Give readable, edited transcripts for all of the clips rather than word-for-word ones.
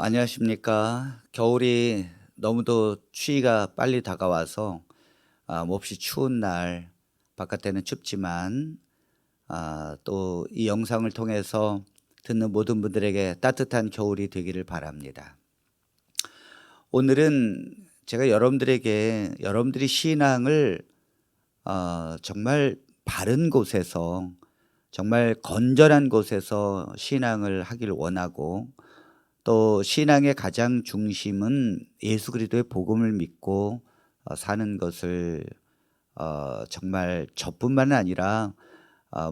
안녕하십니까. 겨울이 너무도 추위가 빨리 다가와서 몹시 추운 날, 바깥에는 춥지만 또 이 영상을 통해서 듣는 모든 분들에게 따뜻한 겨울이 되기를 바랍니다. 오늘은 제가 여러분들에게 여러분들이 신앙을 정말 바른 곳에서, 정말 건전한 곳에서 신앙을 하기를 원하고, 또 신앙의 가장 중심은 예수 그리스도의 복음을 믿고 사는 것을 정말 저뿐만 아니라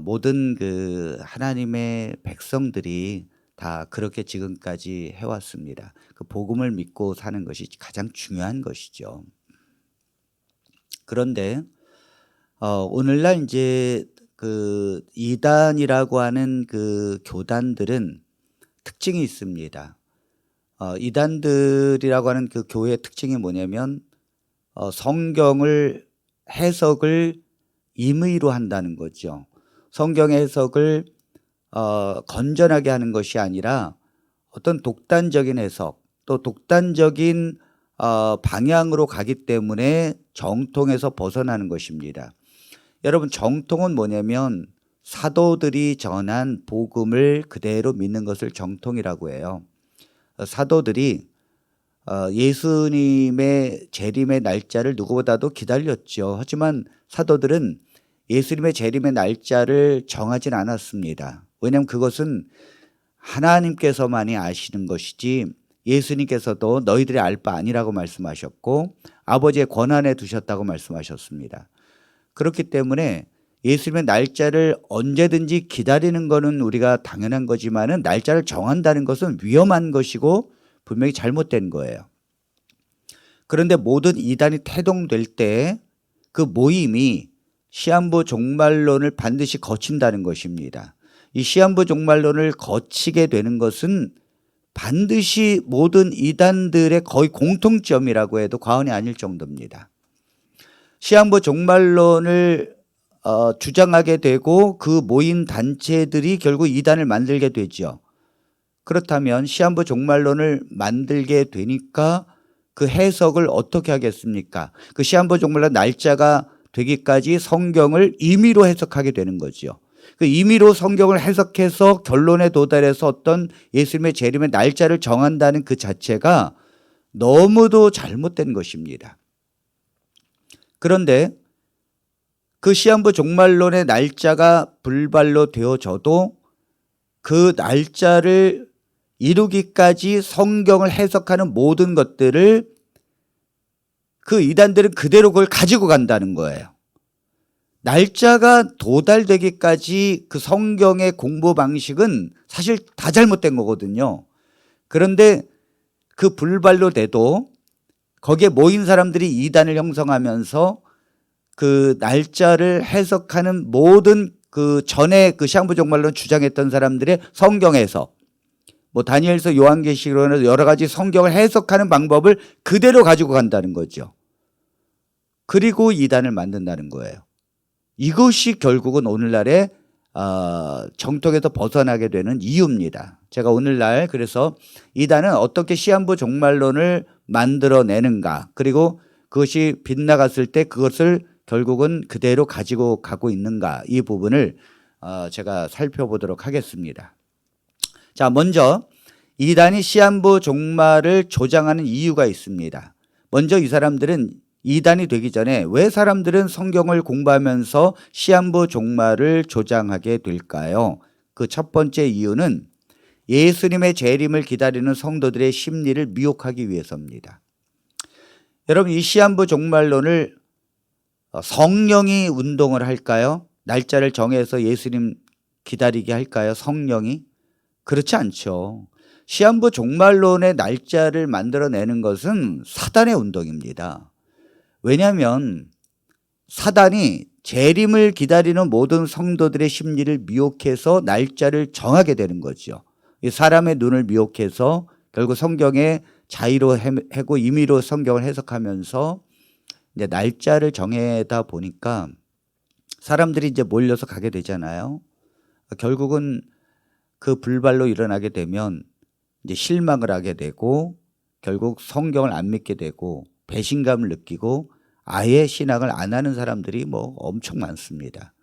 모든 그 하나님의 백성들이 다 그렇게 지금까지 해왔습니다. 그 복음을 믿고 사는 것이 가장 중요한 것이죠. 그런데 오늘날 이제 그 이단이라고 하는 그 교단들은 특징이 있습니다. 이단들이라고 하는 그 교회의 특징이 뭐냐면 성경을 해석을 임의로 한다는 거죠. 성경의 해석을 건전하게 하는 것이 아니라 어떤 독단적인 해석, 또 독단적인 방향으로 가기 때문에 정통에서 벗어나는 것입니다. 여러분, 정통은 뭐냐면 사도들이 전한 복음을 그대로 믿는 것을 정통이라고 해요. 사도들이 예수님의 재림의 날짜를 누구보다도 기다렸죠. 하지만 사도들은 예수님의 재림의 날짜를 정하진 않았습니다. 왜냐하면 그것은 하나님께서만이 아시는 것이지 예수님께서도 너희들이 알 바 아니라고 말씀하셨고 아버지의 권한에 두셨다고 말씀하셨습니다. 그렇기 때문에 예수님의 날짜를 언제든지 기다리는 것은 우리가 당연한 거지만은 날짜를 정한다는 것은 위험한 것이고 분명히 잘못된 거예요. 그런데 모든 이단이 태동될 때 그 모임이 시한부 종말론을 반드시 거친다는 것입니다. 이 시한부 종말론을 거치게 되는 것은 반드시 모든 이단들의 거의 공통점이라고 해도 과언이 아닐 정도입니다. 시한부 종말론을 주장하게 되고 그 모인 단체들이 결국 이단을 만들게 되죠. 그렇다면 시한부 종말론을 만들게 되니까 그 해석을 어떻게 하겠습니까? 그 시한부 종말론 날짜가 되기까지 성경을 임의로 해석하게 되는 거죠. 그 임의로 성경을 해석해서 결론에 도달해서 어떤 예수님의 재림의 날짜를 정한다는 그 자체가 너무도 잘못된 것입니다. 그런데 그 시한부 종말론의 날짜가 불발로 되어져도 그 날짜를 이루기까지 성경을 해석하는 모든 것들을 그 이단들은 그대로 그걸 가지고 간다는 거예요. 날짜가 도달되기까지 그 성경의 공부 방식은 사실 다 잘못된 거거든요. 그런데 그 불발로 돼도 거기에 모인 사람들이 이단을 형성하면서 그 날짜를 해석하는 모든 그 전에 그 시한부 종말론 주장했던 사람들의 성경 해석, 뭐 다니엘서 요한계시록에서 여러 가지 성경을 해석하는 방법을 그대로 가지고 간다는 거죠. 그리고 이단을 만든다는 거예요. 이것이 결국은 오늘날의 정통에서 벗어나게 되는 이유입니다. 제가 오늘날 그래서 이단은 어떻게 시한부 종말론을 만들어내는가, 그리고 그것이 빗나갔을 때 그것을 결국은 그대로 가지고 가고 있는가, 이 부분을 제가 살펴보도록 하겠습니다. 자, 먼저 이단이 시한부 종말을 조장하는 이유가 있습니다. 먼저 이 사람들은 이단이 되기 전에 왜 사람들은 성경을 공부하면서 시한부 종말을 조장하게 될까요? 그 첫 번째 이유는 예수님의 재림을 기다리는 성도들의 심리를 미혹하기 위해서입니다. 여러분, 이 시한부 종말론을 성령이 운동을 할까요? 날짜를 정해서 예수님 기다리게 할까요? 성령이? 그렇지 않죠. 시한부 종말론의 날짜를 만들어내는 것은 사단의 운동입니다. 왜냐하면 사단이 재림을 기다리는 모든 성도들의 심리를 미혹해서 날짜를 정하게 되는 거죠. 사람의 눈을 미혹해서 결국 성경에 자의로 해고 임의로 성경을 해석하면서 이제 날짜를 정해다 보니까 사람들이 이제 몰려서 가게 되잖아요. 결국은 그 불발로 일어나게 되면 이제 실망을 하게 되고 결국 성경을 안 믿게 되고 배신감을 느끼고 아예 신앙을 안 하는 사람들이 뭐 엄청 많습니다.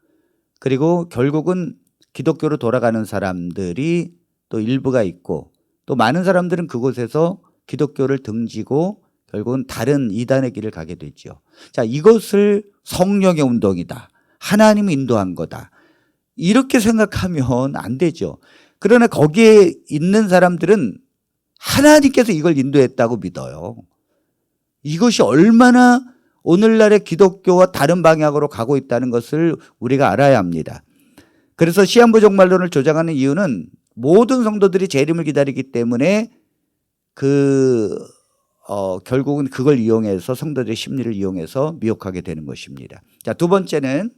그리고 결국은 기독교로 돌아가는 사람들이 또 일부가 있고 또 많은 사람들은 그곳에서 기독교를 등지고 결국은 다른 이단의 길을 가게 되죠. 자, 이것을 성령의 운동이다. 하나님이 인도한 거다. 이렇게 생각하면 안 되죠. 그러나 거기에 있는 사람들은 하나님께서 이걸 인도했다고 믿어요. 이것이 얼마나 오늘날의 기독교와 다른 방향으로 가고 있다는 것을 우리가 알아야 합니다. 그래서 시한부 종말론을 조장하는 이유는 모든 성도들이 재림을 기다리기 때문에 결국은 그걸 이용해서 성도들의 심리를 이용해서 미혹하게 되는 것입니다. 자, 두 번째는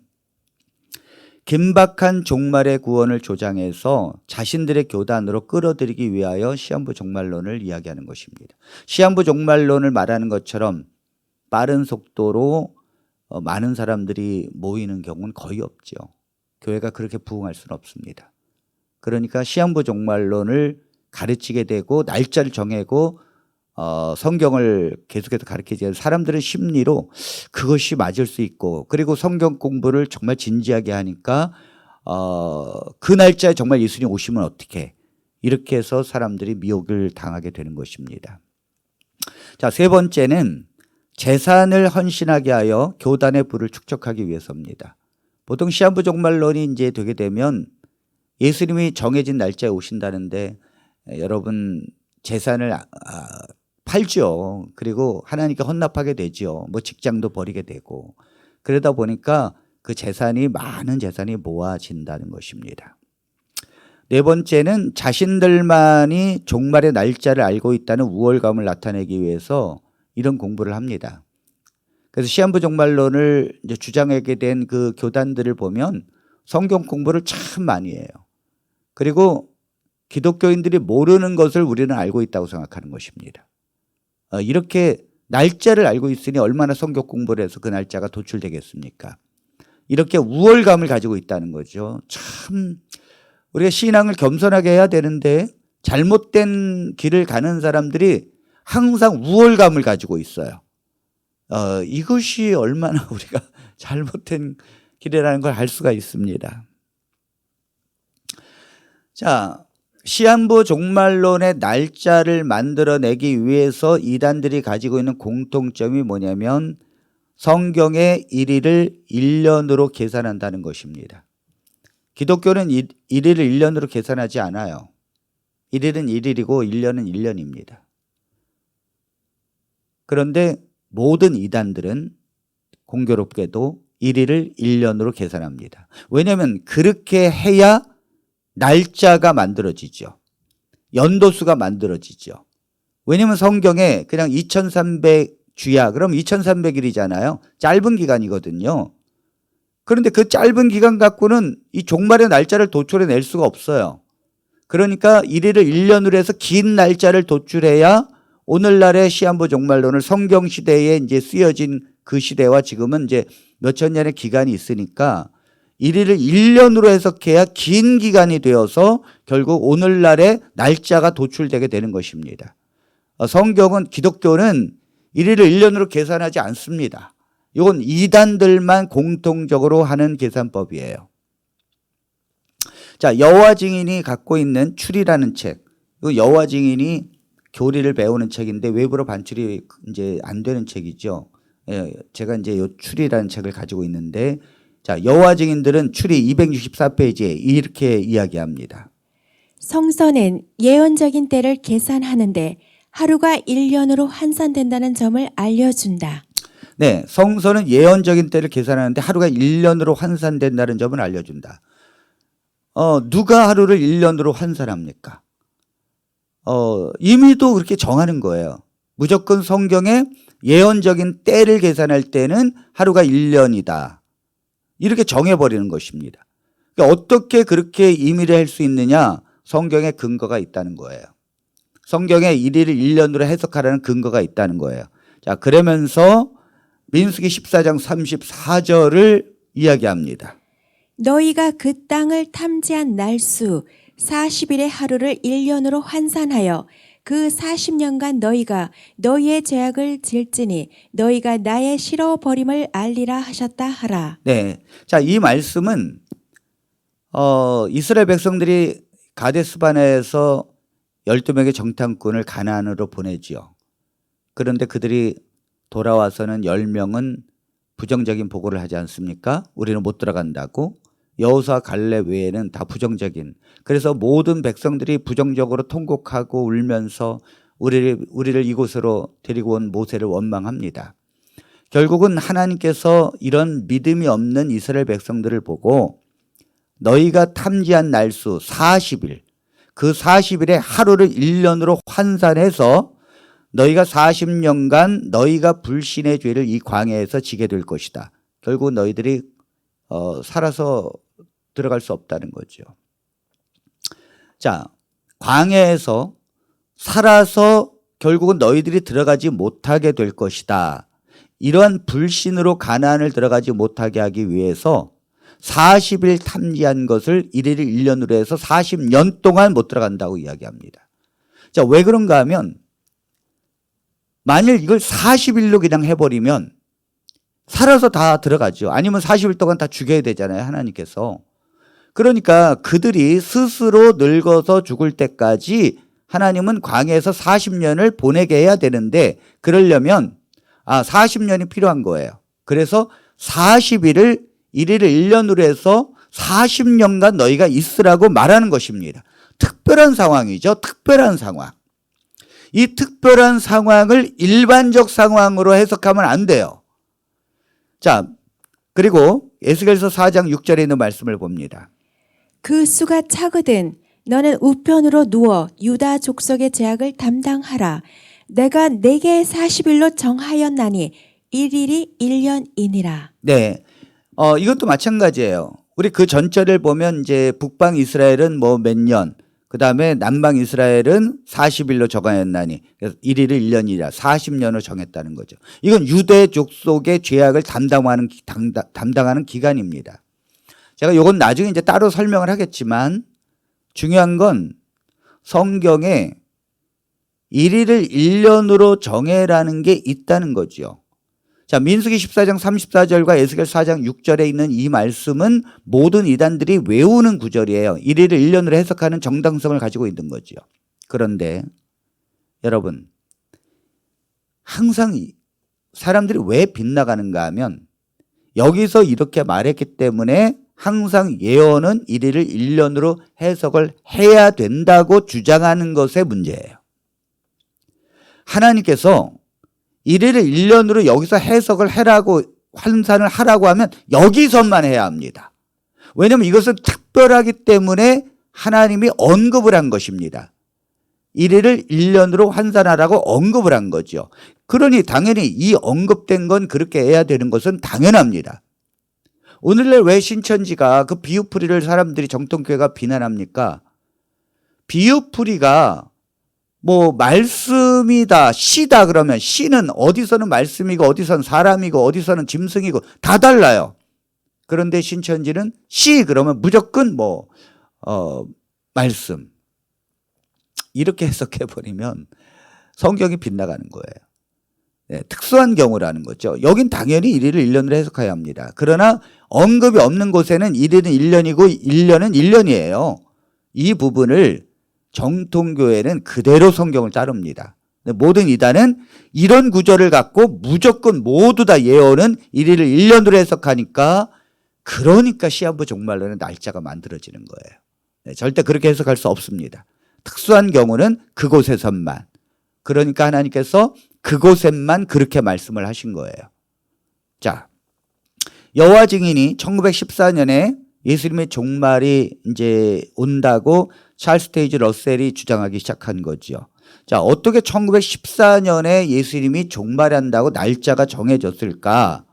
긴박한 종말의 구원을 조장해서 자신들의 교단으로 끌어들이기 위하여 시한부 종말론을 이야기하는 것입니다. 시한부 종말론을 말하는 것처럼 빠른 속도로 많은 사람들이 모이는 경우는 거의 없죠. 교회가 그렇게 부흥할 수는 없습니다. 그러니까 시한부 종말론을 가르치게 되고 날짜를 정하고 성경을 계속해서 가르치게 되는 사람들의 심리로 그것이 맞을 수 있고 그리고 성경 공부를 정말 진지하게 하니까 그 날짜에 정말 예수님 오시면 어떻게 이렇게 해서 사람들이 미혹을 당하게 되는 것입니다. 자, 세 번째는 재산을 헌신하게 하여 교단의 부를 축적하기 위해서입니다. 보통 시한부 종말론이 이제 되게 되면 예수님이 정해진 날짜에 오신다는데 여러분 재산을 팔죠. 그리고 하나님께 헌납하게 되죠. 뭐 직장도 버리게 되고 그러다 보니까 그 재산이 많은 재산이 모아진다는 것입니다. 네 번째는 자신들만이 종말의 날짜를 알고 있다는 우월감을 나타내기 위해서 이런 공부를 합니다. 그래서 시한부 종말론을 이제 주장하게 된 그 교단들을 보면 성경 공부를 참 많이 해요. 그리고 기독교인들이 모르는 것을 우리는 알고 있다고 생각하는 것입니다. 이렇게 날짜를 알고 있으니 얼마나 성경 공부를 해서 그 날짜가 도출되겠습니까? 이렇게 우월감을 가지고 있다는 거죠. 참 우리가 신앙을 겸손하게 해야 되는데 잘못된 길을 가는 사람들이 항상 우월감을 가지고 있어요. 이것이 얼마나 우리가 잘못된 길이라는 걸 알 수가 있습니다. 자, 시한부 종말론의 날짜를 만들어내기 위해서 이단들이 가지고 있는 공통점이 뭐냐면 성경의 일일을 1년으로 계산한다는 것입니다. 기독교는 일일을 1년으로 계산하지 않아요. 1일은 1일이고 1년은 1년입니다. 그런데 모든 이단들은 공교롭게도 1일을 1년으로 계산합니다. 왜냐하면 그렇게 해야 날짜가 만들어지죠. 연도수가 만들어지죠. 왜냐하면 성경에 그냥 2300주야 그럼 2300일이잖아요. 짧은 기간이거든요. 그런데 그 짧은 기간 갖고는 이 종말의 날짜를 도출해낼 수가 없어요. 그러니까 1일을 1년으로 해서 긴 날짜를 도출해야 오늘날의 시한부 종말론을 성경 시대에 이제 쓰여진 그 시대와 지금은 이제 몇천 년의 기간이 있으니까 1일을 1년으로 해석해야 긴 기간이 되어서 결국 오늘날의 날짜가 도출되게 되는 것입니다. 성경은 기독교는 1일을 1년으로 계산하지 않습니다. 이건 이단들만 공통적으로 하는 계산법이에요. 자, 여호와 증인이 갖고 있는 출이라는 책. 여호와 증인이 교리를 배우는 책인데 외부로 반출이 이제 안 되는 책이죠. 제가 이제 요 출이라는 책을 가지고 있는데 자, 여호와 증인들은 출이 264페이지에 이렇게 이야기합니다. 성서는 예언적인 때를 계산하는데 하루가 1년으로 환산된다는 점을 알려준다. 네, 성서는 예언적인 때를 계산하는데 하루가 1년으로 환산된다는 점을 알려준다. 누가 하루를 1년으로 환산합니까? 이미도 그렇게 정하는 거예요. 무조건 성경에 예언적인 때를 계산할 때는 하루가 1년이다. 이렇게 정해버리는 것입니다. 그러니까 어떻게 그렇게 임의를 할 수 있느냐? 성경에 근거가 있다는 거예요. 성경에 1일을 1년으로 해석하라는 근거가 있다는 거예요. 자, 그러면서 민수기 14장 34절을 이야기합니다. 너희가 그 땅을 탐지한 날수 40일의 하루를 1년으로 환산하여 그 40년간 너희가 너희의 죄악을 질지니 너희가 나의 싫어버림을 알리라 하셨다 하라. 네. 자, 이 말씀은 이스라엘 백성들이 가데스 바네에서 12명의 정탐꾼을 가나안으로 보내지요. 그런데 그들이 돌아와서는 10명은 부정적인 보고를 하지 않습니까? 우리는 못 들어간다고. 여호수아 갈렙 외에는 다 부정적인. 그래서 모든 백성들이 부정적으로 통곡하고 울면서 우리를 이곳으로 데리고 온 모세를 원망합니다. 결국은 하나님께서 이런 믿음이 없는 이스라엘 백성들을 보고 너희가 탐지한 날수 40일, 그 40일의 하루를 1년으로 환산해서 너희가 40년간 너희가 불신의 죄를 이 광야에서 지게 될 것이다. 결국 너희들이 살아서 들어갈 수 없다는 거죠. 자, 광야에서 살아서 결국은 너희들이 들어가지 못하게 될 것이다. 이러한 불신으로 가나안을 들어가지 못하게 하기 위해서 40일 탐지한 것을 1일을 1년으로 해서 40년 동안 못 들어간다고 이야기합니다. 자, 왜 그런가 하면 만일 이걸 40일로 그냥 해버리면 살아서 다 들어가죠. 아니면 40일 동안 다 죽여야 되잖아요, 하나님께서. 그러니까 그들이 스스로 늙어서 죽을 때까지 하나님은 광야에서 40년을 보내게 해야 되는데 그러려면 40년이 필요한 거예요. 그래서 40일을 1일을 1년으로 해서 40년간 너희가 있으라고 말하는 것입니다. 특별한 상황이죠. 특별한 상황. 이 특별한 상황을 일반적 상황으로 해석하면 안 돼요. 자, 그리고 에스겔서 4장 6절에 있는 말씀을 봅니다. 그 수가 차거든 너는 우편으로 누워 유다 족속의 죄악을 담당하라. 내가 내게 40일로 정하였나니 1일이 1년이니라. 네. 이것도 마찬가지예요. 우리 그 전절을 보면 이제 북방 이스라엘은 뭐 몇 년, 그 다음에 남방 이스라엘은 40일로 정하였나니, 그래서 1일을 1년이라 40년을 정했다는 거죠. 이건 유대 족속의 죄악을 담당하는 기간입니다. 제가 이건 나중에 이제 따로 설명을 하겠지만 중요한 건 성경에 1일을 1년으로 정해라는 게 있다는 거죠. 자, 민수기 14장 34절과 에스겔 4장 6절에 있는 이 말씀은 모든 이단들이 외우는 구절이에요. 1일을 1년으로 해석하는 정당성을 가지고 있는 거죠. 그런데 여러분, 항상 사람들이 왜 빗나가는가 하면 여기서 이렇게 말했기 때문에 항상 예언은 1일을 1년으로 해석을 해야 된다고 주장하는 것의 문제예요. 하나님께서 1일을 1년으로 여기서 해석을 해라고 환산을 하라고 하면 여기서만 해야 합니다. 왜냐하면 이것은 특별하기 때문에 하나님이 언급을 한 것입니다. 1일을 1년으로 환산하라고 언급을 한 거죠. 그러니 당연히 이 언급된 건 그렇게 해야 되는 것은 당연합니다. 오늘날 왜 신천지가 그 비유풀이를 사람들이 정통교회가 비난합니까? 비유풀이가 뭐 말씀이다, 시다 그러면 시는 어디서는 말씀이고 어디서는 사람이고 어디서는 짐승이고 다 달라요. 그런데 신천지는 시 그러면 무조건 말씀. 이렇게 해석해 버리면 성경이 빗나가는 거예요. 네, 특수한 경우라는 거죠. 여긴 당연히 1일을 1년으로 해석해야 합니다. 그러나 언급이 없는 곳에는 1일은 1년이고 1년은 1년이에요. 이 부분을 정통교회는 그대로 성경을 따릅니다. 모든 이단은 이런 구절을 갖고 무조건 모두 다 예언은 1일을 1년으로 해석하니까 그러니까 시한부 종말론의 날짜가 만들어지는 거예요. 네, 절대 그렇게 해석할 수 없습니다. 특수한 경우는 그곳에서만. 그러니까 하나님께서 그곳에만 그렇게 말씀을 하신 거예요. 자, 여호와 증인이 1914년에 예수님의 종말이 이제 온다고 찰스 테이지 러셀이 주장하기 시작한 거죠. 자, 어떻게 1914년에 예수님이 종말한다고 날짜가 정해졌을까?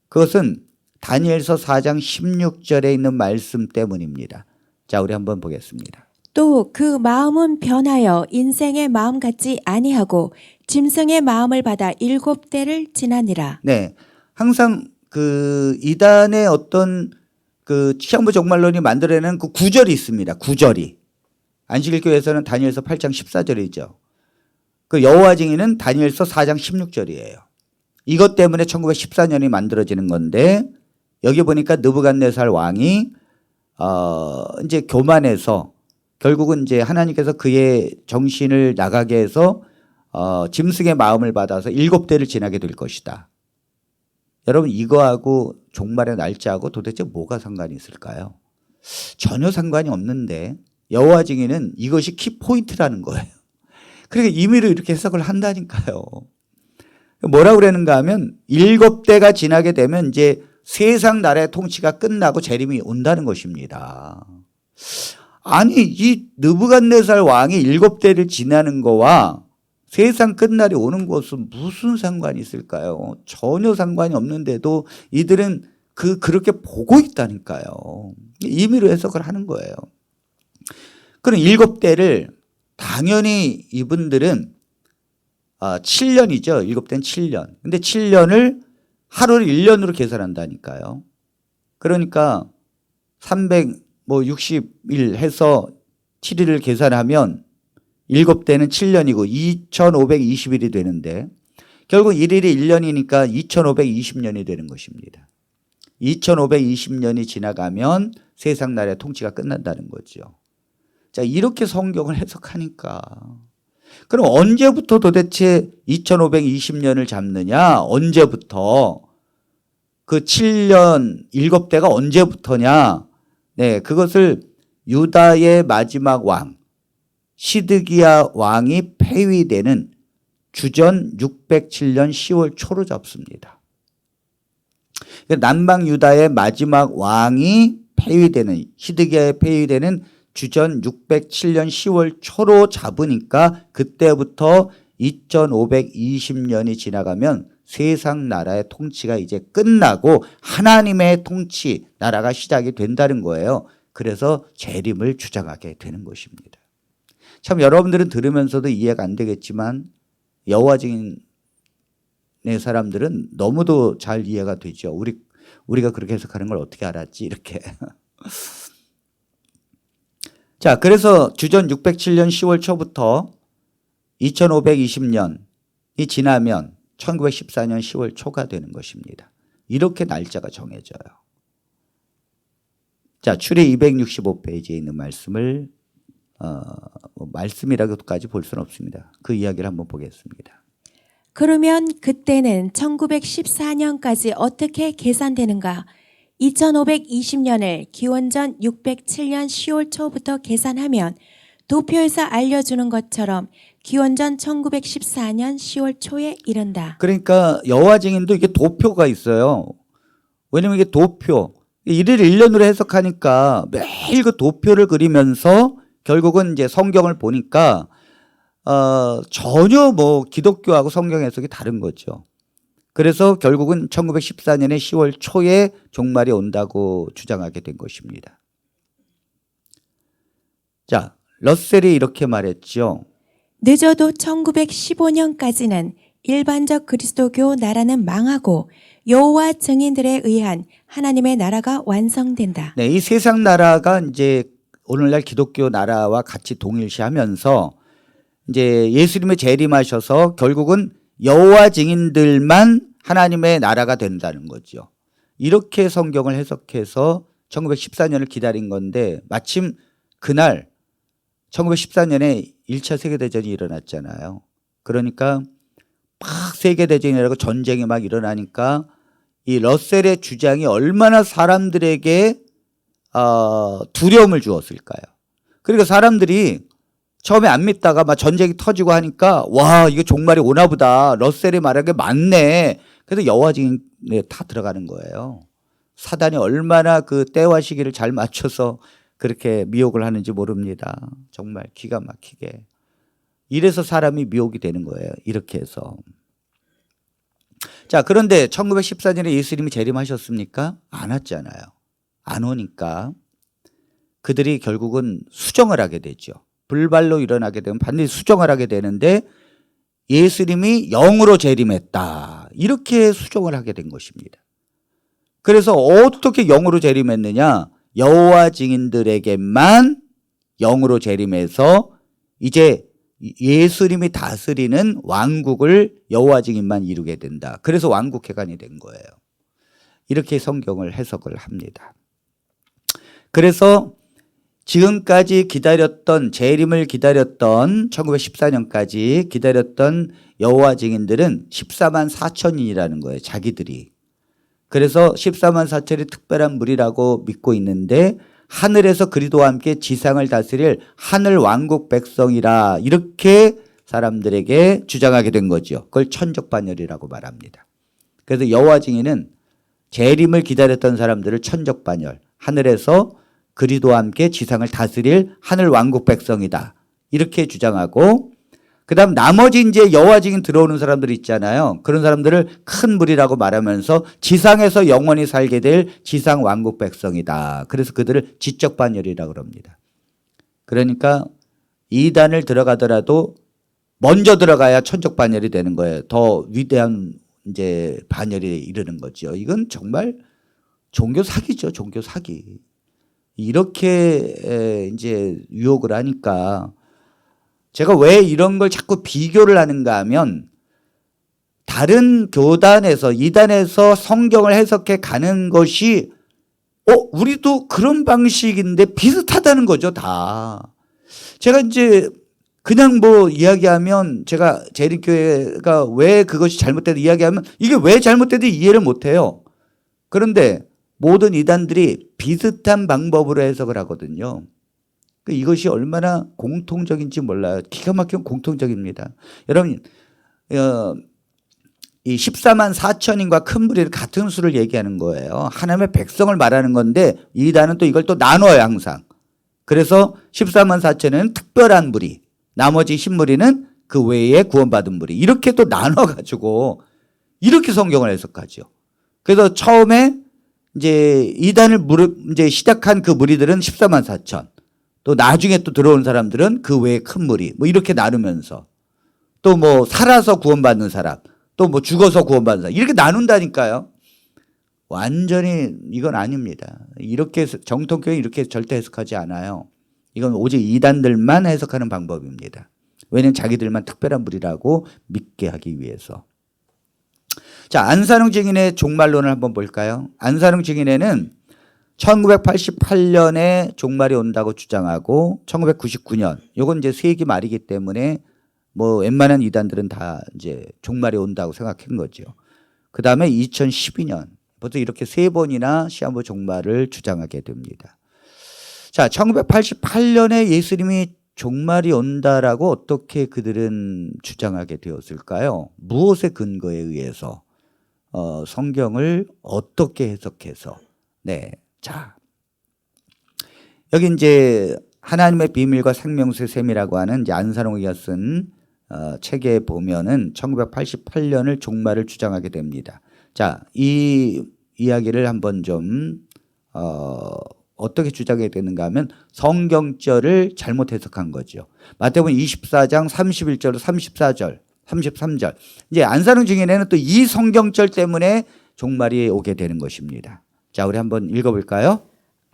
그것은 다니엘서 4장 16절에 있는 말씀 때문입니다. 자, 우리 한번 보겠습니다. 또 그 마음은 변하여 인생의 마음 같지 아니하고 짐승의 마음을 받아 7대를 지나니라. 네, 항상 그 이단의 어떤 그 시한부 종말론이 만들어내는 그 구절이 있습니다. 구절이. 안식일교회에서는 다니엘서 8장 14절이죠. 그 여호와 증인은 다니엘서 4장 16절이에요. 이것 때문에 1914년이 만들어지는 건데 여기 보니까 느부갓네살 왕이 이제 교만해서 결국은 이제 하나님께서 그의 정신을 나가게 해서 짐승의 마음을 받아서 7대를 지나게 될 것이다. 여러분 이거하고 종말의 날짜하고 도대체 뭐가 상관이 있을까요? 전혀 상관이 없는데 여호와 증인은 이것이 키포인트라는 거예요. 그러니까 임의로 이렇게 해석을 한다니까요. 뭐라고 그러는가 하면 7대가 지나게 되면 이제 세상 나라의 통치가 끝나고 재림이 온다는 것입니다. 아니 이 느부갓네살 왕이 7대를 지나는 거와 세상 끝날이 오는 것은 무슨 상관이 있을까요? 전혀 상관이 없는데도 이들은 그렇게 보고 있다니까요. 임의로 해석을 하는 거예요. 그럼 7대를 당연히 이분들은 7년이죠. 7대는 7년. 근데 7년을 하루를 1년으로 계산한다니까요. 그러니까 360일 해서 7일을 계산하면 7대는 7년이고 2520일이 되는데 결국 1일이 1년이니까 2520년이 되는 것입니다. 2520년이 지나가면 세상 나라의 통치가 끝난다는 거죠. 자, 이렇게 성경을 해석하니까 그럼 언제부터 도대체 2520년을 잡느냐? 언제부터? 그 7년 7대가 언제부터냐? 네, 그것을 유다의 마지막 왕 시드기야 왕이 폐위되는 주전 607년 10월 초로 잡습니다. 남방 유다의 마지막 왕이 폐위되는 시드기야에 폐위되는 주전 607년 10월 초로 잡으니까 그때부터 2520년이 지나가면 세상 나라의 통치가 이제 끝나고 하나님의 통치 나라가 시작이 된다는 거예요. 그래서 재림을 주장하게 되는 것입니다. 참 여러분들은 들으면서도 이해가 안 되겠지만 여호와 증인의 사람들은 너무도 잘 이해가 되죠. 우리가 그렇게 해석하는 걸 어떻게 알았지 이렇게. 자, 그래서 주전 607년 10월 초부터 2520년이 지나면 1914년 10월 초가 되는 것입니다. 이렇게 날짜가 정해져요. 자, 출애 265페이지에 있는 말씀을 말씀이라고까지 볼 수는 없습니다. 그 이야기를 한번 보겠습니다. 그러면 그때는 1914년까지 어떻게 계산되는가? 2520년을 기원전 607년 10월 초부터 계산하면 도표에서 알려주는 것처럼 기원전 1914년 10월 초에 이른다. 그러니까 여호와 증인도 이게 도표가 있어요. 왜냐하면 이게 도표, 일을 1년으로 해석하니까 매일 그 도표를 그리면서 결국은 이제 성경을 보니까 전혀 뭐 기독교하고 성경 해석이 다른 거죠. 그래서 결국은 1914년의 10월 초에 종말이 온다고 주장하게 된 것입니다. 자, 러셀이 이렇게 말했죠. 늦어도 1915년까지는 일반적 그리스도교 나라는 망하고 여호와 증인들에 의한 하나님의 나라가 완성된다. 네, 이 세상 나라가 이제 오늘날 기독교 나라와 같이 동일시하면서 이제 예수님의 재림하셔서 결국은 여호와 증인들만 하나님의 나라가 된다는 거죠. 이렇게 성경을 해석해서 1914년을 기다린 건데 마침 그날 1914년에 1차 세계대전이 일어났잖아요. 그러니까 막 세계대전이라고 전쟁이 막 일어나니까 이 러셀의 주장이 얼마나 사람들에게 두려움을 주었을까요? 그러니까 사람들이 처음에 안 믿다가 막 전쟁이 터지고 하니까 와, 이거 종말이 오나 보다. 러셀이 말한 게 맞네. 그래서 여호와 증인에 다 들어가는 거예요. 사단이 얼마나 그 때와 시기를 잘 맞춰서 그렇게 미혹을 하는지 모릅니다. 정말 기가 막히게. 이래서 사람이 미혹이 되는 거예요. 이렇게 해서. 자, 그런데 1914년에 예수님이 재림하셨습니까? 안 왔잖아요. 안 오니까 그들이 결국은 수정을 하게 되죠. 불발로 일어나게 되면 반드시 수정을 하게 되는데 예수님이 영으로 재림했다. 이렇게 수정을 하게 된 것입니다. 그래서 어떻게 영으로 재림했느냐? 여호와 증인들에게만 영으로 재림해서 이제 예수님이 다스리는 왕국을 여호와 증인만 이루게 된다. 그래서 왕국회관이 된 거예요. 이렇게 성경을 해석을 합니다. 그래서 지금까지 기다렸던, 재림을 기다렸던 1914년까지 기다렸던 여호와 증인들은 14만 4천인이라는 거예요. 자기들이. 그래서 14만 4천이 특별한 무리라고 믿고 있는데 하늘에서 그리스도와 함께 지상을 다스릴 하늘 왕국 백성이라 이렇게 사람들에게 주장하게 된 거죠. 그걸 천적반열이라고 말합니다. 그래서 여호와 증인은 재림을 기다렸던 사람들을 천적반열, 하늘에서 그리스도와 함께 지상을 다스릴 하늘 왕국 백성이다. 이렇게 주장하고 그다음 나머지 이제 여호와 증인 들어오는 사람들 있잖아요. 그런 사람들을 큰 무리라고 말하면서 지상에서 영원히 살게 될 지상 왕국 백성이다. 그래서 그들을 지적 반열이라고 그럽니다. 그러니까 이단을 들어가더라도 먼저 들어가야 천적 반열이 되는 거예요. 더 위대한 이제 반열에 이르는 거죠. 이건 정말 종교 사기죠. 종교 사기. 이렇게 이제 유혹을 하니까 제가 왜 이런 걸 자꾸 비교를 하는가 하면 다른 교단에서 이단에서 성경을 해석해 가는 것이 우리도 그런 방식인데 비슷하다는 거죠, 다. 제가 이제 그냥 뭐 이야기하면 제가 재림교회가 왜 그것이 잘못되다 이야기하면 이게 왜 잘못되는지 이해를 못 해요. 그런데 모든 이단들이 비슷한 방법으로 해석을 하거든요. 이것이 얼마나 공통적인지 몰라요. 기가 막히면 공통적입니다. 여러분, 이 14만 4천인과 큰 무리를 같은 수를 얘기하는 거예요. 하나님의 백성을 말하는 건데 이단은 또 이걸 또 나눠요, 항상. 그래서 14만 4천은 특별한 무리, 나머지 10무리는 그 외에 구원받은 무리. 이렇게 또 나눠가지고 이렇게 성경을 해석하죠. 그래서 처음에 이제 이단을 이제 시작한 그 무리들은 14만 4천. 또 나중에 또 들어온 사람들은 그 외에 큰 무리. 뭐 이렇게 나누면서 또 뭐 살아서 구원받는 사람, 또 뭐 죽어서 구원받는 사람. 이렇게 나눈다니까요. 완전히 이건 아닙니다. 이렇게 정통교회는 이렇게 절대 해석하지 않아요. 이건 오직 이단들만 해석하는 방법입니다. 왜냐하면 자기들만 특별한 무리라고 믿게 하기 위해서. 자, 안산홍 증인의 종말론을 한번 볼까요? 안산홍 증인회는 1988년에 종말이 온다고 주장하고 1999년, 요건 이제 세기 말이기 때문에 뭐 웬만한 이단들은 다 이제 종말이 온다고 생각한 거죠. 그 다음에 2012년, 보통 이렇게 3번이나 시한부 종말을 주장하게 됩니다. 자, 1988년에 예수님이 종말이 온다라고 어떻게 그들은 주장하게 되었을까요? 무엇의 근거에 의해서 성경을 어떻게 해석해서 네, 자 여기 이제 하나님의 비밀과 생명수의 셈이라고 하는 이제 안산홍이가 쓴 책에 보면은 1988년을 종말을 주장하게 됩니다. 자, 이 이야기를 한번 좀 어떻게 주장하게 되는가 하면 성경절을 잘못 해석한 거죠. 마태복음 24장 31절로 34절, 33절. 이제 안산홍 증인회는 또 이 성경절 때문에 종말이 오게 되는 것입니다. 자, 우리 한번 읽어볼까요?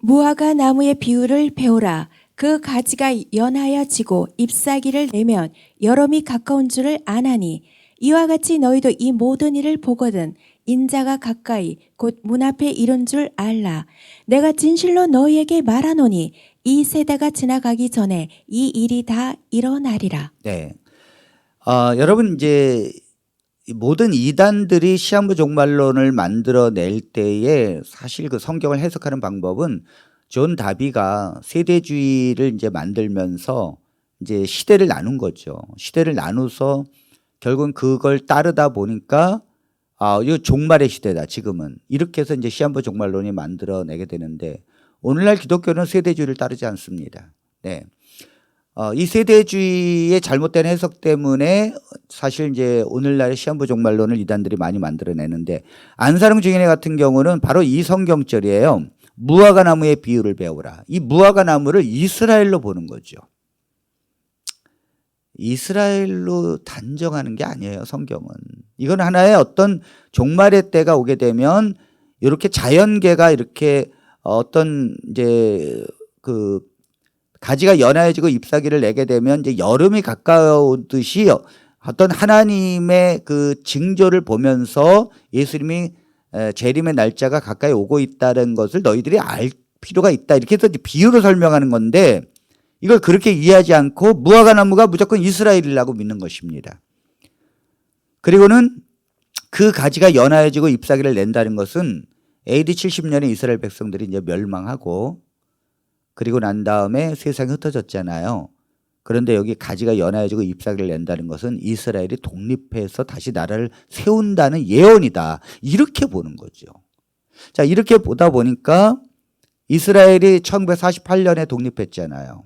무화과 나무의 비유를 배우라. 그 가지가 연하여 지고 잎사귀를 내면 여름이 가까운 줄을 아나니 이와 같이 너희도 이 모든 일을 보거든 인자가 가까이 곧 문 앞에 이른 줄 알라. 내가 진실로 너희에게 말하노니 이 세대가 지나가기 전에 이 일이 다 일어나리라. 네. 여러분 이제 모든 이단들이 시한부 종말론을 만들어낼 때에 사실 그 성경을 해석하는 방법은 존 다비가 세대주의를 이제 만들면서 이제 시대를 나눈 거죠. 시대를 나눠서 결국은 그걸 따르다 보니까 이거 종말의 시대다 지금은. 이렇게 해서 이제 시한부 종말론이 만들어내게 되는데 오늘날 기독교는 세대주의를 따르지 않습니다. 네. 이 세대주의의 잘못된 해석 때문에 사실 이제 오늘날의 시한부 종말론을 이단들이 많이 만들어내는데 안산홍 증인회 같은 경우는 바로 이 성경절이에요. 무화과 나무의 비유를 배우라. 이 무화과 나무를 이스라엘로 보는 거죠. 이스라엘로 단정하는 게 아니에요, 성경은. 이건 하나의 어떤 종말의 때가 오게 되면 이렇게 자연계가 이렇게 어떤 이제 그 가지가 연하여지고 잎사귀를 내게 되면 이제 여름이 가까우듯이 어떤 하나님의 그 징조를 보면서 예수님이 재림의 날짜가 가까이 오고 있다는 것을 너희들이 알 필요가 있다. 이렇게 해서 비유로 설명하는 건데 이걸 그렇게 이해하지 않고 무화과 나무가 무조건 이스라엘이라고 믿는 것입니다. 그리고는 그 가지가 연하여지고 잎사귀를 낸다는 것은 AD 70년에 이스라엘 백성들이 이제 멸망하고 그리고 난 다음에 세상이 흩어졌잖아요. 그런데 여기 가지가 연하여지고 잎사귀를 낸다는 것은 이스라엘이 독립해서 다시 나라를 세운다는 예언이다. 이렇게 보는 거죠. 자, 이렇게 보다 보니까 이스라엘이 1948년에 독립했잖아요.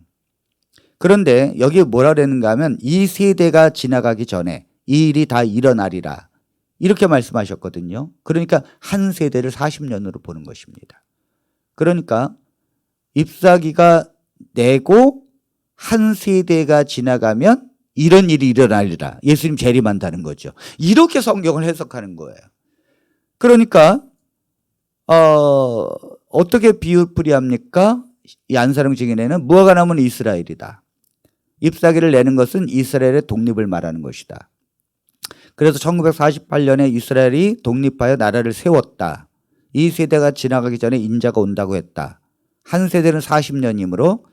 그런데 여기 뭐라 그러는가 하면 이 세대가 지나가기 전에 이 일이 다 일어나리라. 이렇게 말씀하셨거든요. 그러니까 한 세대를 40년으로 보는 것입니다. 그러니까 잎사귀가 내고 한 세대가 지나가면 이런 일이 일어나리라. 예수님 재림한다는 거죠. 이렇게 성경을 해석하는 거예요. 그러니까 어떻게 비유풀이합니까? 이 안사령 증인에는 무화과 나무는 이스라엘이다. 잎사귀를 내는 것은 이스라엘의 독립을 말하는 것이다. 그래서 1948년에 이스라엘이 독립하여 나라를 세웠다. 이 세대가 지나가기 전에 인자가 온다고 했다. 한 세대는 40년이므로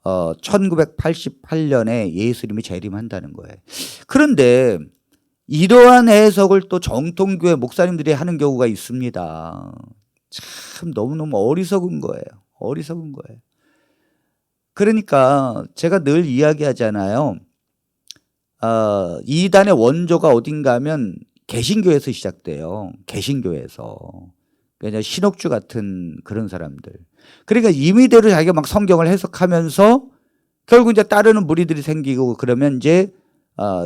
1988년에 예수님이 재림한다는 거예요. 그런데 이러한 해석을 또 정통교회 목사님들이 하는 경우가 있습니다. 참 너무너무 어리석은 거예요. 어리석은 거예요. 그러니까 제가 늘 이야기하잖아요. 이단의 원조가 어딘가 하면 개신교에서 시작돼요. 개신교에서. 그냥 신옥주 같은 그런 사람들. 그러니까 임의대로 자기가 막 성경을 해석하면서 결국 이제 따르는 무리들이 생기고 그러면 이제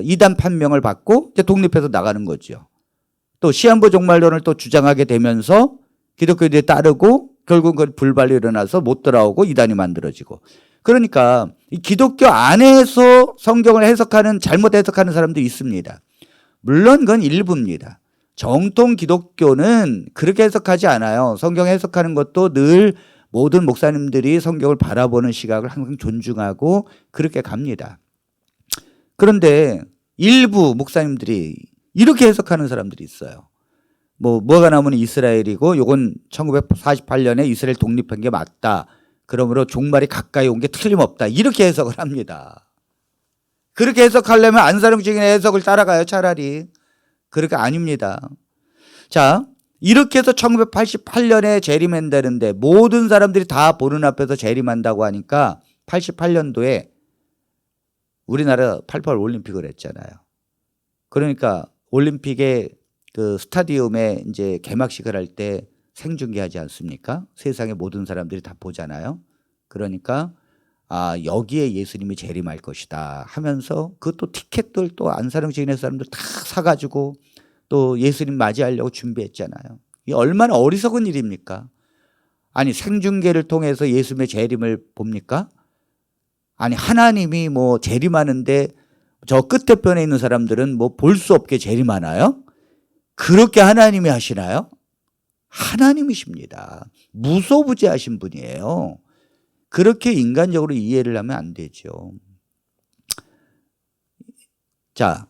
이단 판명을 받고 이제 독립해서 나가는 거죠. 또 시한부 종말론을 또 주장하게 되면서 기독교들이 따르고 결국 그 불발이 일어나서 못 돌아오고 이단이 만들어지고. 그러니까 이 기독교 안에서 성경을 해석하는 잘못 해석하는 사람들이 있습니다. 물론 그건 일부입니다. 정통 기독교는 그렇게 해석하지 않아요. 성경 해석하는 것도 늘 모든 목사님들이 성경을 바라보는 시각을 항상 존중하고 그렇게 갑니다. 그런데 일부 목사님들이 이렇게 해석하는 사람들이 있어요. 무화과 나무는 이스라엘이고 요건 1948년에 이스라엘 독립한 게 맞다. 그러므로 종말이 가까이 온 게 틀림없다. 이렇게 해석을 합니다. 그렇게 해석하려면 안사령 증인의 해석을 따라가요, 차라리. 그렇게 아닙니다. 자, 이렇게 해서 1988년에 재림한다는데 모든 사람들이 다 보는 앞에서 재림한다고 하니까 88년도에 우리나라 88 올림픽을 했잖아요. 그러니까 올림픽의 그 스타디움에 이제 개막식을 할 때 생중계하지 않습니까? 세상의 모든 사람들이 다 보잖아요. 그러니까 여기에 예수님이 재림할 것이다 하면서 그것도 티켓들 또 안사령 증인의 사람들 다 사가지고 또 예수님 맞이하려고 준비했잖아요. 이게 얼마나 어리석은 일입니까? 아니 생중계를 통해서 예수님의 재림을 봅니까? 아니 하나님이 뭐 재림하는데 저 끝에 편에 있는 사람들은 뭐 볼 수 없게 재림하나요? 그렇게 하나님이 하시나요? 하나님이십니다. 무소부지하신 분이에요. 그렇게 인간적으로 이해를 하면 안 되죠. 자,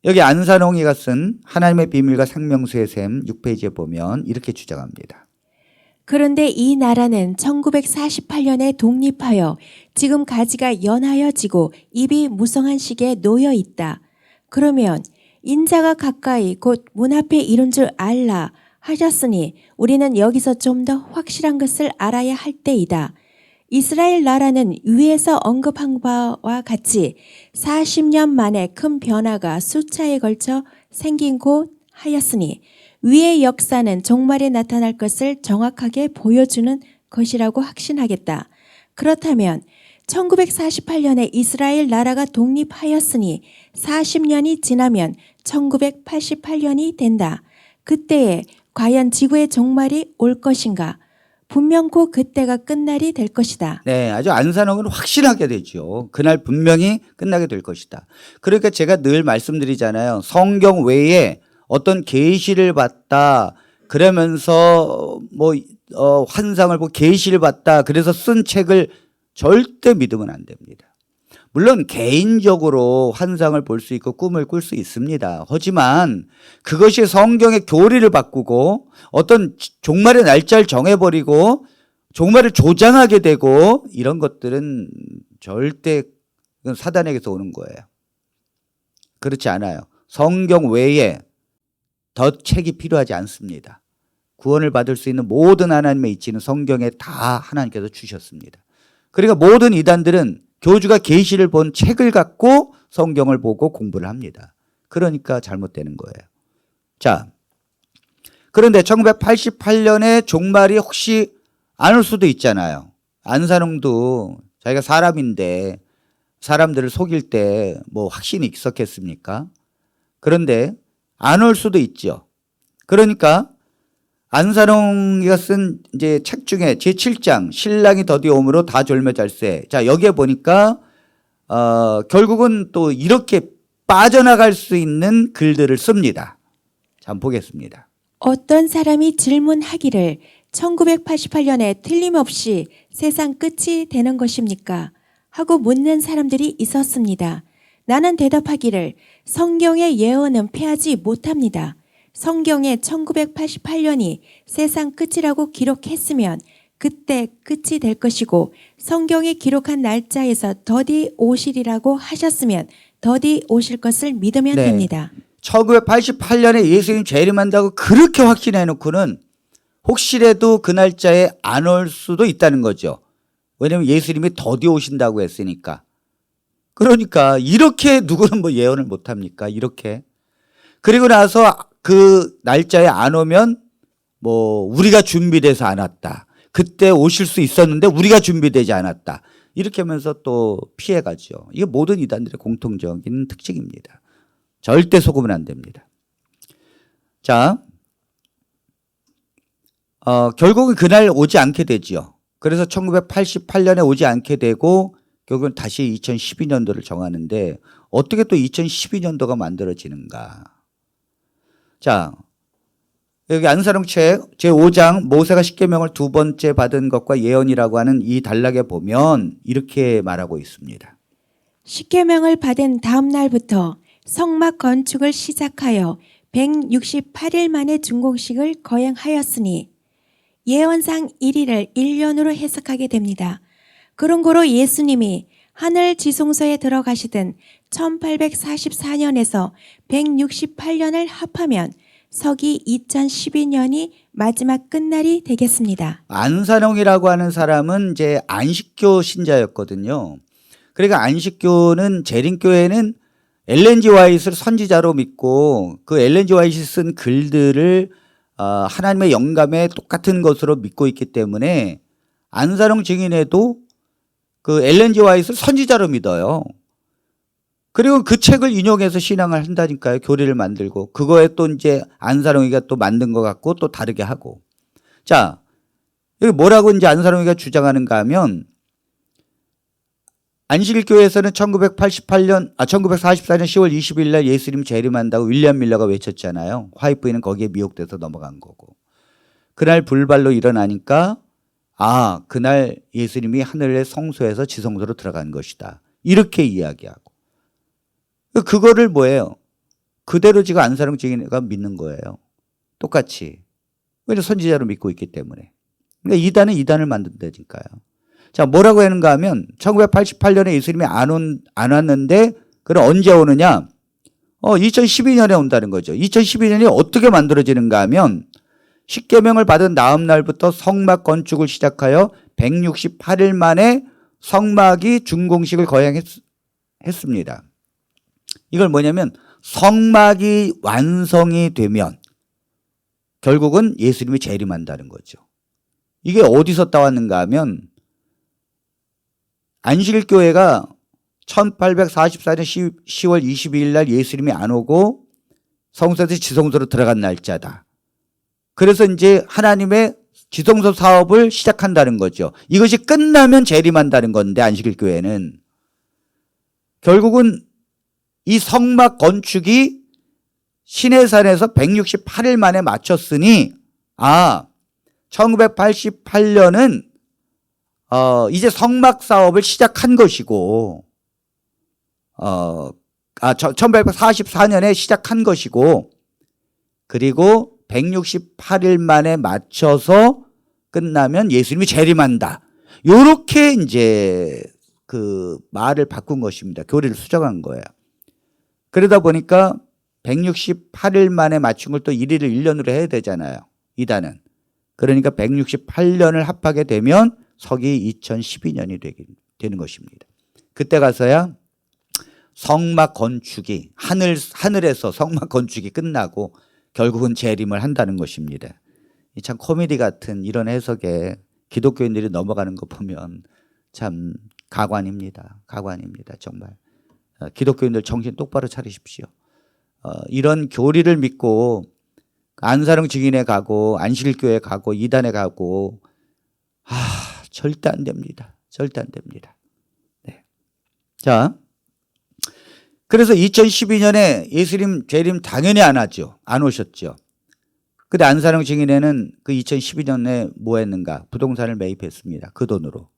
여기 안산홍이가 쓴 하나님의 비밀과 생명수의 샘 6페이지에 보면 이렇게 주장합니다. 그런데 이 나라는 1948년에 독립하여 지금 가지가 연하여지고 잎이 무성한 시기에 놓여 있다. 그러면 인자가 가까이 곧 문 앞에 이른 줄 알라 하셨으니 우리는 여기서 좀 더 확실한 것을 알아야 할 때이다. 이스라엘 나라는 위에서 언급한 바와 같이 40년 만에 큰 변화가 수차에 걸쳐 생긴 곳 하였으니 위의 역사는 종말에 나타날 것을 정확하게 보여주는 것이라고 확신하겠다. 그렇다면 1948년에 이스라엘 나라가 독립하였으니 40년이 지나면 1988년이 된다. 그때에 과연 지구의 종말이 올 것인가? 분명코 그때가 끝날이 될 것이다. 네, 아주 안산홍은 확실하게 되죠. 그날 분명히 끝나게 될 것이다. 그러니까 제가 늘 말씀드리잖아요. 성경 외에 어떤 계시를 받다 그러면서 뭐 환상을 보고 계시를 봤다. 그래서 쓴 책을 절대 믿으면 안 됩니다. 물론 개인적으로 환상을 볼 수 있고 꿈을 꿀 수 있습니다. 하지만 그것이 성경의 교리를 바꾸고 어떤 종말의 날짜를 정해버리고 종말을 조장하게 되고 이런 것들은 절대 사단에게서 오는 거예요. 그렇지 않아요. 성경 외에 더 책이 필요하지 않습니다. 구원을 받을 수 있는 모든 하나님의 이치는 성경에 다 하나님께서 주셨습니다. 그러니까 모든 이단들은 교주가 계시를 본 책을 갖고 성경을 보고 공부를 합니다. 그러니까 잘못되는 거예요. 자, 그런데 1988년에 종말이 혹시 안 올 수도 있잖아요. 안산홍도 자기가 사람인데 사람들을 속일 때 뭐 확신이 있었겠습니까? 그런데 안 올 수도 있죠. 그러니까 안산홍이가 쓴 이제 책 중에 제7장 신랑이 더디옴으로 다 졸며 잘세. 자, 여기에 보니까 결국은 또 이렇게 빠져나갈 수 있는 글들을 씁니다. 자, 한번 보겠습니다. 어떤 사람이 질문하기를 1988년에 틀림없이 세상 끝이 되는 것입니까? 하고 묻는 사람들이 있었습니다. 나는 대답하기를 성경의 예언은 패하지 못합니다. 성경에 1988년이 세상 끝이라고 기록했으면 그때 끝이 될 것이고 성경이 기록한 날짜에서 더디 오시리라고 하셨으면 더디 오실 것을 믿으면 네. 됩니다. 1988년에 예수님 재림한다고 그렇게 확신해 놓고는 혹시라도 그 날짜에 안 올 수도 있다는 거죠. 왜냐하면 예수님이 더디 오신다고 했으니까. 그러니까 이렇게 누구는 뭐 예언을 못합니까? 이렇게. 그리고 나서 그 날짜에 안 오면 뭐 우리가 준비돼서 안 왔다. 그때 오실 수 있었는데 우리가 준비되지 않았다. 이렇게 하면서 또 피해가죠. 이게 모든 이단들의 공통적인 특징입니다. 절대 속으면 안 됩니다. 자, 결국은 그날 오지 않게 되죠. 그래서 1988년에 오지 않게 되고 결국은 다시 2012년도를 정하는데 어떻게 또 2012년도가 만들어지는가. 자, 여기 안산홍 책 제5장 모세가 십계명을 두 번째 받은 것과 예언이라고 하는 이 단락에 보면 이렇게 말하고 있습니다. 십계명을 받은 다음 날부터 성막 건축을 시작하여 168일 만에 준공식을 거행하였으니 예언상 1일을 1년으로 해석하게 됩니다. 그런 거로 예수님이 하늘 지성소에 들어가시던 1844년에서 168년을 합하면 서기 2012년이 마지막 끝날이 되겠습니다. 안산홍이라고 하는 사람은 이제 안식교 신자였거든요. 그러니까 안식교는 재림교회는 엘렌 G 화이트를 선지자로 믿고 그 엘렌 G 화이트가 쓴 글들을 하나님의 영감에 똑같은 것으로 믿고 있기 때문에 안산홍 증인에도 그 엘렌 G 화이트를 선지자로 믿어요. 그리고 그 책을 인용해서 신앙을 한다니까요. 교리를 만들고. 그거에 또 이제 안산홍이가 또 만든 것 같고 또 다르게 하고. 자, 여기 뭐라고 이제 안산홍이가 주장하는가 하면 안식일교회에서는 1944년 10월 20일 날 예수님 재림한다고 윌리엄 밀러가 외쳤잖아요. 화이트부인은 거기에 미혹돼서 넘어간 거고. 그날 불발로 일어나니까 그날 예수님이 하늘의 성소에서 지성소로 들어간 것이다. 이렇게 이야기하고. 그거를 뭐예요? 그대로 지금 안산홍 증인가 믿는 거예요. 똑같이. 왜냐하면 선지자로 믿고 있기 때문에. 그러니까 이단은 이단을 만든다니까요. 자, 뭐라고 하는가 하면 1988년에 예수님이 안 왔는데 그럼 언제 오느냐? 2012년에 온다는 거죠. 2012년이 어떻게 만들어지는가 하면 십계명을 받은 다음 날부터 성막 건축을 시작하여 168일 만에 성막이 준공식을 거행했습니다. 이걸 뭐냐면 성막이 완성이 되면 결국은 예수님이 재림한다는 거죠. 이게 어디서 따왔는가 하면 안식일교회가 1844년 10월 22일 날 예수님이 안 오고 성소에서 지성소로 들어간 날짜다. 그래서 이제 하나님의 지성소 사업을 시작한다는 거죠. 이것이 끝나면 재림한다는 건데 안식일교회는 결국은 이 성막 건축이 시내산에서 168일 만에 마쳤으니 1988년은 이제 성막 사업을 시작한 것이고 1944년에 시작한 것이고 그리고 168일 만에 맞춰서 끝나면 예수님이 재림한다. 요렇게 이제 그 말을 바꾼 것입니다. 교리를 수정한 거예요. 그러다 보니까 168일 만에 맞춘 걸 또 1일을 1년으로 해야 되잖아요. 이단은. 그러니까 168년을 합하게 되면 서기 2012년이 되는 것입니다. 그때 가서야 성막 건축이 하늘에서 성막 건축이 끝나고 결국은 재림을 한다는 것입니다. 참 코미디 같은 이런 해석에 기독교인들이 넘어가는 거 보면 참 가관입니다. 가관입니다. 정말. 기독교인들 정신 똑바로 차리십시오. 이런 교리를 믿고 안사랑 증인에 가고 안식일교회 가고 이단에 가고 절대 안 됩니다. 절대 안 됩니다. 네. 자, 그래서 2012년에 예수님 재림 당연히 안 하죠. 안 오셨죠. 근데 안사랑 증인에는 그 2012년에 뭐 했는가? 부동산을 매입했습니다. 그 돈으로.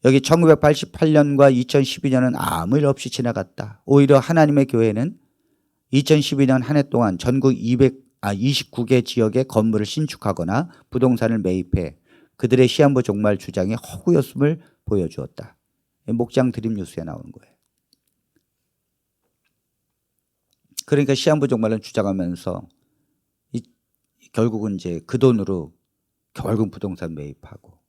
여기 1988년과 2012년은 아무 일 없이 지나갔다. 오히려 하나님의 교회는 2012년 한 해 동안 전국 29개 지역에 건물을 신축하거나 부동산을 매입해 그들의 시한부 종말 주장이 허구였음을 보여주었다. 목장 드림 뉴스에 나오는 거예요. 그러니까 시한부 종말을 주장하면서 결국은 이제 그 돈으로 결국 부동산 매입하고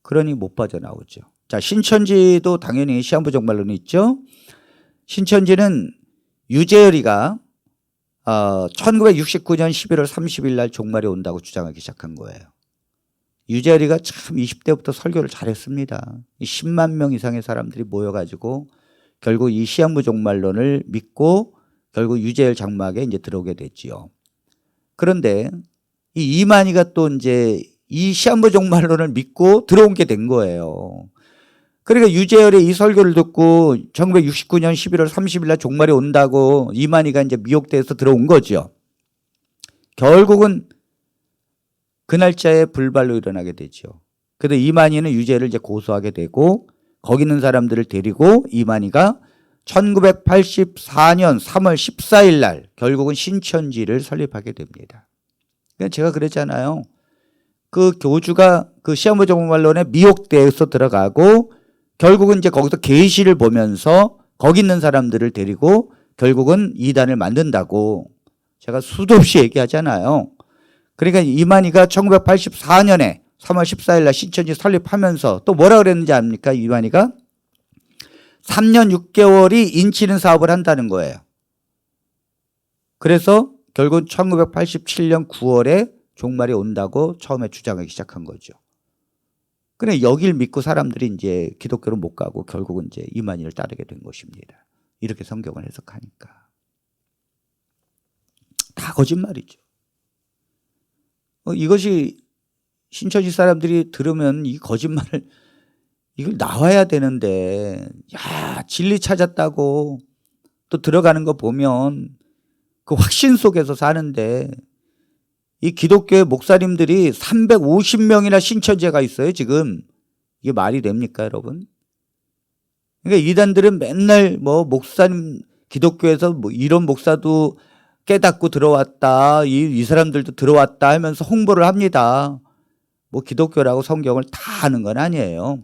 그러니 못 빠져나오죠. 자, 신천지도 당연히 시한부 종말론이 있죠. 신천지는 유재열이가 1969년 11월 30일 날 종말이 온다고 주장하기 시작한 거예요. 유재열이가 참 20대부터 설교를 잘했습니다. 10만 명 이상의 사람들이 모여가지고 결국 이 시한부 종말론을 믿고 결국 유재열 장막에 이제 들어오게 됐지요. 그런데 이 이만희가 또 이제 이 시한부 종말론을 믿고 들어온 게 된 거예요. 그러니까 유재열의 이 설교를 듣고 1969년 11월 30일 날 종말이 온다고 이만희가 이제 미혹돼서 들어온 거죠. 결국은 그 날짜에 불발로 일어나게 되죠. 그래서 이만희는 유재열을 이제 고소하게 되고 거기 있는 사람들을 데리고 이만희가 1984년 3월 14일 날 결국은 신천지를 설립하게 됩니다. 그러니까 제가 그랬잖아요. 그 교주가 그 시한부 종말론에 미혹돼서 들어가고 결국은 이제 거기서 계시를 보면서 거기 있는 사람들을 데리고 결국은 이단을 만든다고 제가 수도 없이 얘기하잖아요. 그러니까 이만희가 1984년에 3월 14일 날 신천지 설립하면서 또 뭐라 그랬는지 압니까? 이만희가 3년 6개월이 인치는 사업을 한다는 거예요. 그래서 결국 1987년 9월에 종말이 온다고 처음에 주장하기 시작한 거죠. 그래 여길 믿고 사람들이 이제 기독교로 못 가고 결국은 이제 이만희를 따르게 된 것입니다. 이렇게 성경을 해석하니까 다 거짓말이죠. 이것이 신천지 사람들이 들으면 이 거짓말을 이걸 나와야 되는데 야 진리 찾았다고 또 들어가는 거 보면 그 확신 속에서 사는데 이 기독교의 목사님들이 350명이나 신천지가 있어요 지금. 이게 말이 됩니까 여러분? 그러니까 이단들은 맨날 뭐 목사님 기독교에서 뭐 이런 목사도 깨닫고 들어왔다 이 사람들도 들어왔다 하면서 홍보를 합니다. 뭐 기독교라고 성경을 다 아는 건 아니에요.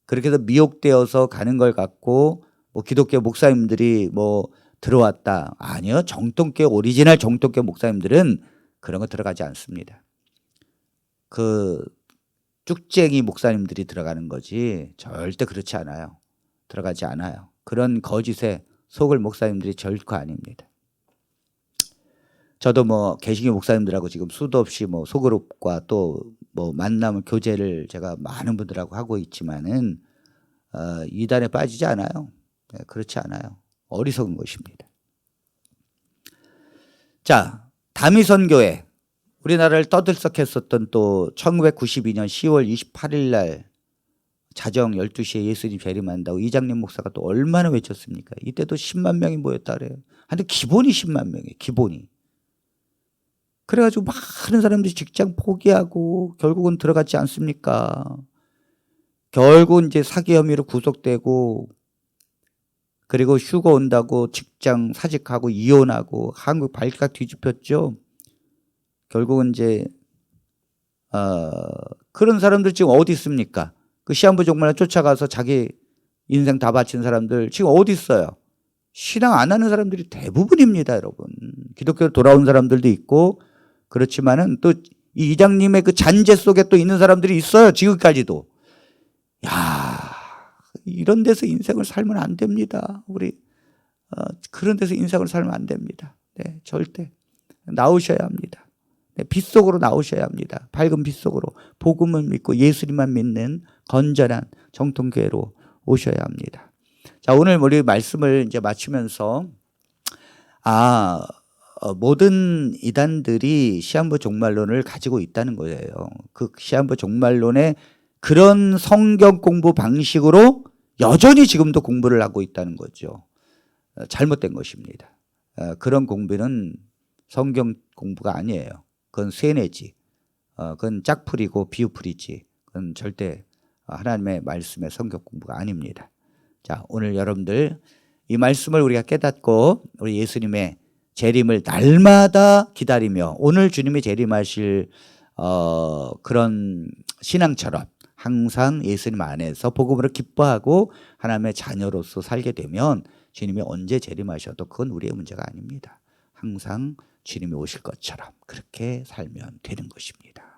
그렇게 해서 미혹되어서 가는 걸 갖고 뭐 기독교 목사님들이 뭐 들어왔다. 아니요. 정통교 오리지널 정통교 목사님들은 그런 거 들어가지 않습니다. 그 쭉쟁이 목사님들이 들어가는 거지 절대 그렇지 않아요. 들어가지 않아요. 그런 거짓에 속을 목사님들이 결코 아닙니다. 저도 뭐 개신교 목사님들하고 지금 수도 없이 뭐 소그룹과 또 뭐 만남을 교제를 제가 많은 분들하고 하고 있지만은 이단에 빠지지 않아요. 네, 그렇지 않아요. 어리석은 것입니다. 자, 다미선교회 우리나라를 떠들썩했었던 또 1992년 10월 28일 날 자정 12시에 예수님 재림한다고 이장님 목사가 또 얼마나 외쳤습니까? 이때도 10만 명이 모였다 그래요. 근데 기본이 10만 명이에요. 기본이. 그래가지고 많은 사람들이 직장 포기하고 결국은 들어갔지 않습니까? 결국 이제 사기 혐의로 구속되고 그리고 휴가 온다고 직장 사직하고 이혼하고 한국 발칵 뒤집혔죠. 결국은 이제 그런 사람들 지금 어디 있습니까? 그 시한부 종말론 쫓아가서 자기 인생 다 바친 사람들 지금 어디 있어요? 신앙 안 하는 사람들이 대부분입니다, 여러분. 기독교로 돌아온 사람들도 있고 그렇지만은 또 이 이장님의 그 잔재 속에 또 있는 사람들이 있어요, 지금까지도. 야, 이런 데서 인생을 살면 안 됩니다. 우리 그런 데서 인생을 살면 안 됩니다. 네, 절대 나오셔야 합니다. 네, 빛 속으로 나오셔야 합니다. 밝은 빛 속으로 복음을 믿고 예수님만 믿는 건전한 정통교회로 오셔야 합니다. 자, 오늘 우리 말씀을 이제 마치면서 모든 이단들이 시한부 종말론을 가지고 있다는 거예요. 그 시한부 종말론의 그런 성경 공부 방식으로 여전히 지금도 공부를 하고 있다는 거죠. 잘못된 것입니다. 그런 공부는 성경 공부가 아니에요. 그건 쇠뇌지. 그건 짝풀이고 비유풀이지. 그건 절대 하나님의 말씀의 성경 공부가 아닙니다. 자, 오늘 여러분들 이 말씀을 우리가 깨닫고 우리 예수님의 재림을 날마다 기다리며 오늘 주님이 재림하실 그런 신앙처럼 항상 예수님 안에서 복음으로 기뻐하고 하나님의 자녀로서 살게 되면 주님이 언제 재림하셔도 그건 우리의 문제가 아닙니다. 항상 주님이 오실 것처럼 그렇게 살면 되는 것입니다.